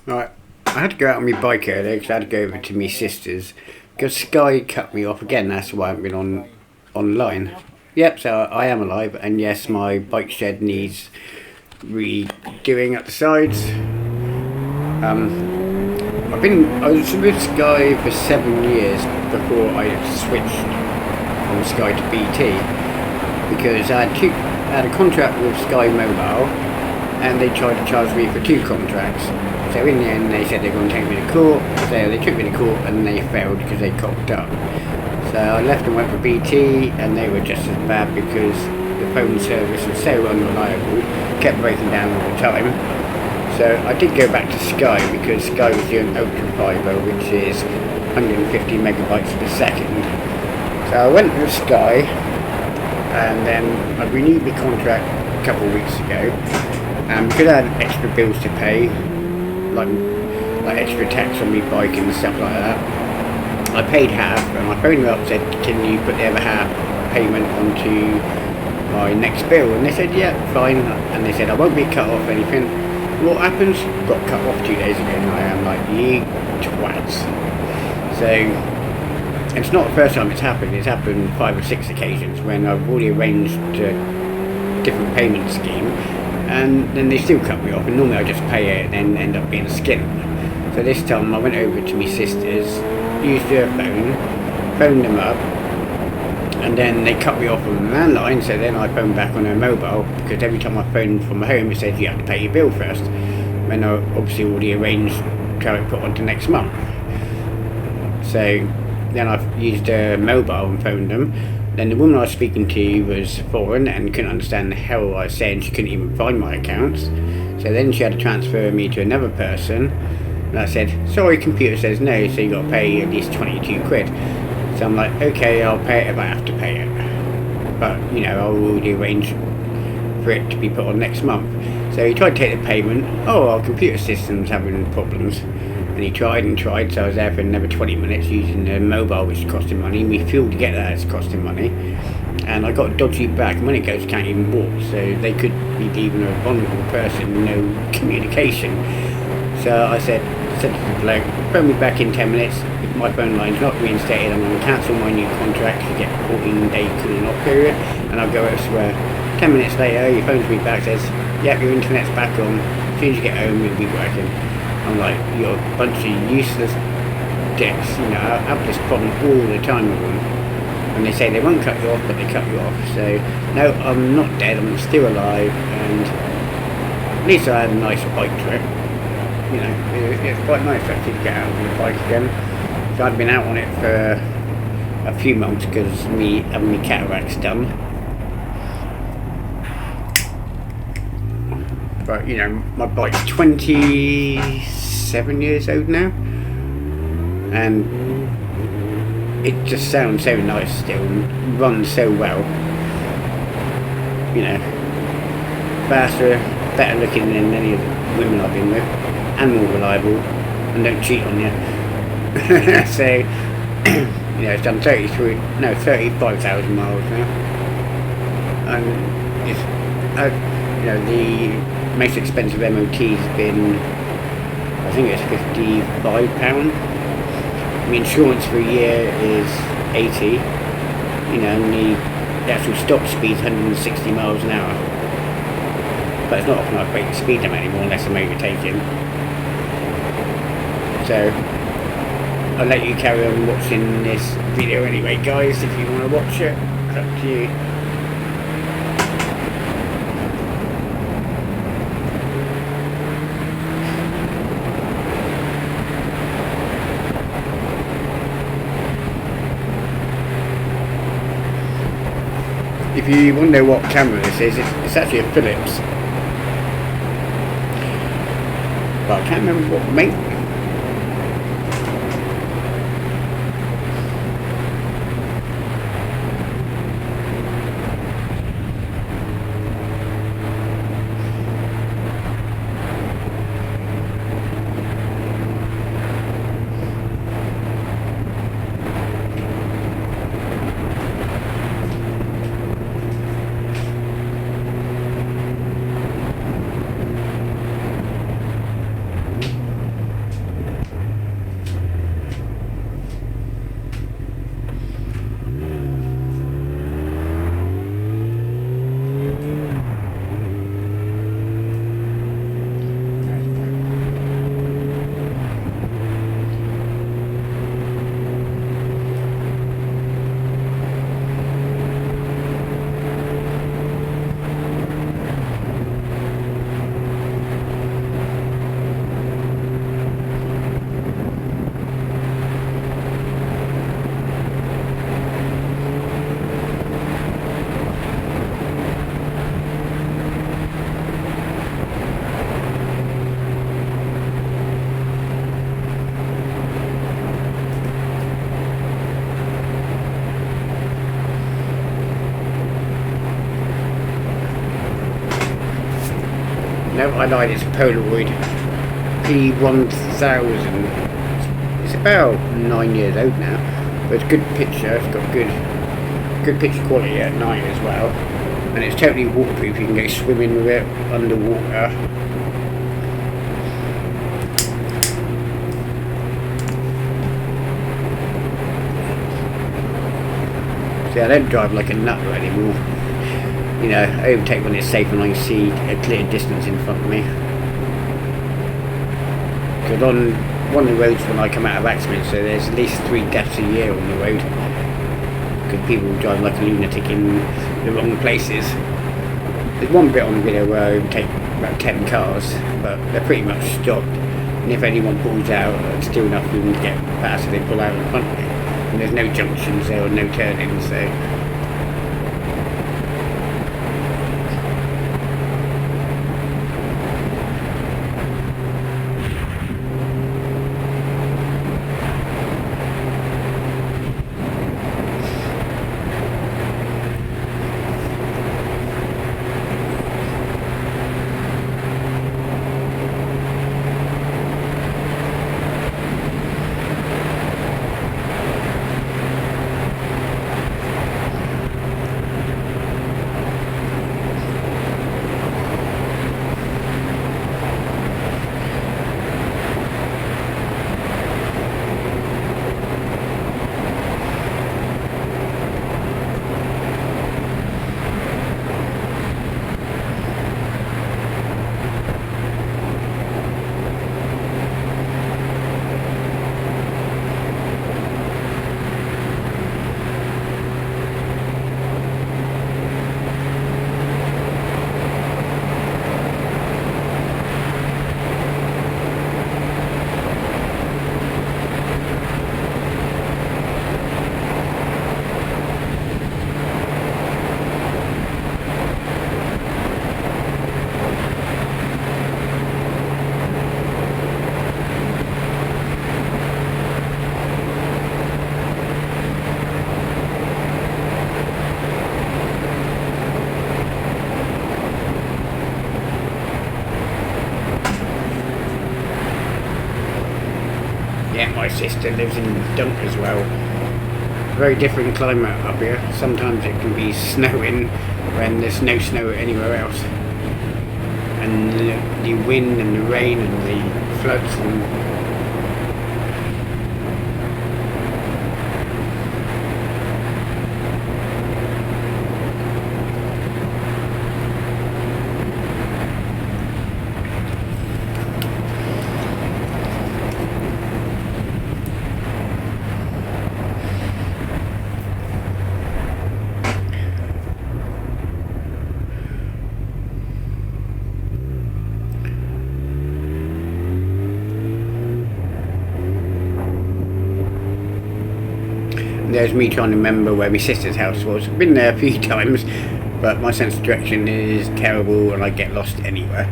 Right, I had to go out on my bike earlier because I had to go over to my sister's because Sky cut me off again. That's why I haven't been online. Yep, so I am alive, and yes, my bike shed needs redoing at the sides. I was with Sky for 7 years before I switched from Sky to BT because I had a contract with Sky Mobile, and they tried to charge me for 2 contracts. So in the end they said they were going to take me to court, so they took me to court and they failed because they cocked up. So I left and went for BT, and they were just as bad because the phone service was so unreliable, kept breaking down all the time. So I did go back to Sky because Sky was doing Ultra Fiber, which is 150 megabytes per second. So I went with Sky, and then I renewed my contract a couple of weeks ago, and because I had extra bills to pay, like extra tax on my bike and stuff like that, I paid half, and I phoned them up and said, can you put the other half payment onto my next bill? And they said, yeah, fine. And they said, I won't be cut off anything. What happens? Got cut off 2 days ago, and I am like, you twats. So it's not the first time it's happened 5 or 6 occasions when I've already arranged a different payment scheme, and then they still cut me off, and normally I just pay it and then end up being a skin. So this time I went over to my sister's, used her phoned them up, and then they cut me off on the landline, so then I phoned back on her mobile, because every time I phoned from home it said you have to pay your bill first, when I obviously already arranged to have it put on to next month. So then I used her mobile and phoned them. Then the woman I was speaking to was foreign and couldn't understand the hell I was saying. She couldn't even find my accounts. So then she had to transfer me to another person. And I said, sorry, computer says no, so you got to pay at least 22 quid. So I'm like, okay, I'll pay it if I have to pay it. But, you know, I'll already arrange for it to be put on next month. So he tried to take the payment. Oh, our computer system's having problems. And he tried and tried, so I was there for another 20 minutes using the mobile, which is costing money. My fuel to get there is costing money. And I got a dodgy back, and when it goes, can't even walk. So they could be leaving a vulnerable person, no communication. So I said to the bloke, phone me back in 10 minutes. If my phone line's not reinstated, I'm going to cancel my new contract to get a 14-day cooling off period, and I'll go elsewhere. 10 minutes later, he phones me back, says, yep, your internet's back on. As soon as you get home, you'll be working. I'm like, you're a bunch of useless dicks. You know, I have this problem all the time with them. And they say they won't cut you off, but they cut you off. So, no, I'm not dead, I'm still alive, and at least I had a nice bike trip. You know, it's quite nice actually to get out on the bike again. So I'd been out on it for a few months because me having my cataracts done. But you know, my bike's 27 years old now, and it just sounds so nice still, and runs so well. You know, faster, better looking than any of the women I've been with, and more reliable, and don't cheat on you. So, you know, it's done 35,000 miles now, and it's, you know, the most expensive MOT's been, I think it's £55. The insurance for a year is 80, you know, and the actual stop speed's 160 miles an hour. But it's not often I break the speed limit anymore unless I'm overtaking. So I'll let you carry on watching this video anyway, guys. If you want to watch it, it's up to you. If you want to know what camera this is, it's actually a Philips. But I can't remember what make. No, I lied, it's a Polaroid P1000. It's about 9 years old now, but it's a good picture. It's got good picture quality at night as well, and it's totally waterproof. You can go swimming with it underwater. See, I don't drive like a nut anymore. You know, I overtake when it's safe and I can see a clear distance in front of me. Because on one of the roads when I come out of accidents, so there's at least 3 deaths a year on the road. Because people drive like a lunatic in the wrong places. There's one bit on the video where I overtake about 10 cars, but they're pretty much stopped. And if anyone pulls out, it's still enough for them to get past, so they pull out in front of me. And there's no junctions there or no turnings, so... Yeah, my sister lives in the dump as well. Very different climate up here. Sometimes it can be snowing when there's no snow anywhere else. And the wind and the rain and the floods and... There's me trying to remember where my sister's house was. I've been there a few times, but my sense of direction is terrible and I get lost anywhere.